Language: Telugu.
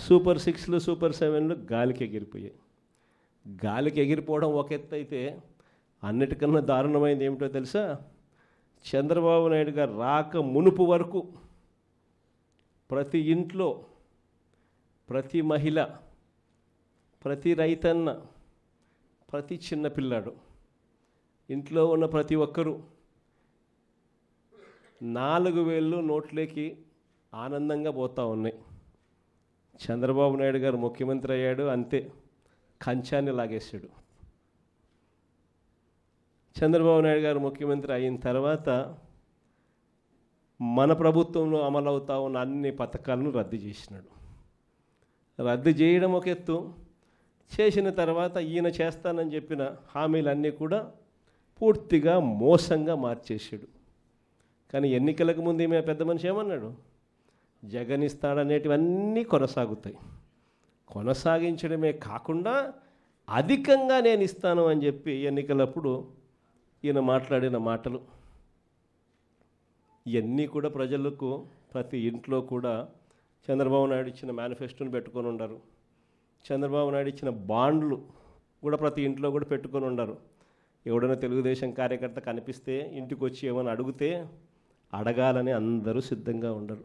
సూపర్ 6లు సూపర్ 7లు గాలికి ఎగిరిపోయాయి. గాలికి ఎగిరిపోవడం ఒక ఎత్తు అయితే అన్నిటికన్నా దారుణమైంది ఏమిటో తెలుసా? చంద్రబాబు నాయుడు గారు రాక మునుపు వరకు ప్రతి ఇంట్లో, ప్రతి మహిళ, ప్రతి రైతన్న, ప్రతి చిన్నపిల్లాడు, ఇంట్లో ఉన్న ప్రతి ఒక్కరూ 4,000 నోట్లోకి ఆనందంగా పోతూ ఉన్నాయి. చంద్రబాబు నాయుడు గారు ముఖ్యమంత్రి అయ్యాడు, అంతే, కంచాన్ని లాగేశాడు. చంద్రబాబు నాయుడు గారు ముఖ్యమంత్రి అయిన తర్వాత మన ప్రభుత్వంలో అమలవుతా ఉన్న అన్ని పథకాలను రద్దు చేసినాడు. రద్దు చేయడం ఒక ఎత్తు, చేసిన తర్వాత ఈయన చేస్తానని చెప్పిన హామీలన్నీ కూడా పూర్తిగా మోసంగా మార్చేసాడు. కానీ ఎన్నికలకు ముందు ఈమె పెద్ద మనిషి ఏమన్నాడు? జగన్ ఇస్తాడనేటివన్నీ కొనసాగుతాయి. కొనసాగించడమే కాకుండా అధికంగా నేను ఇస్తాను అని చెప్పి ఎన్నికలప్పుడు ఈయన మాట్లాడిన మాటలు ఇవన్నీ కూడా ప్రజలకు ప్రతి ఇంట్లో కూడా చంద్రబాబు నాయుడు ఇచ్చిన మేనిఫెస్టోని పెట్టుకొని ఉండరు. చంద్రబాబు నాయుడు ఇచ్చిన బాండ్లు కూడా ప్రతి ఇంట్లో కూడా పెట్టుకొని ఉండరు. ఎవడైనా తెలుగుదేశం కార్యకర్త కనిపిస్తే ఇంటికి వచ్చి ఏమైనా అడిగితే అడగాలని అందరూ సిద్ధంగా ఉండరు.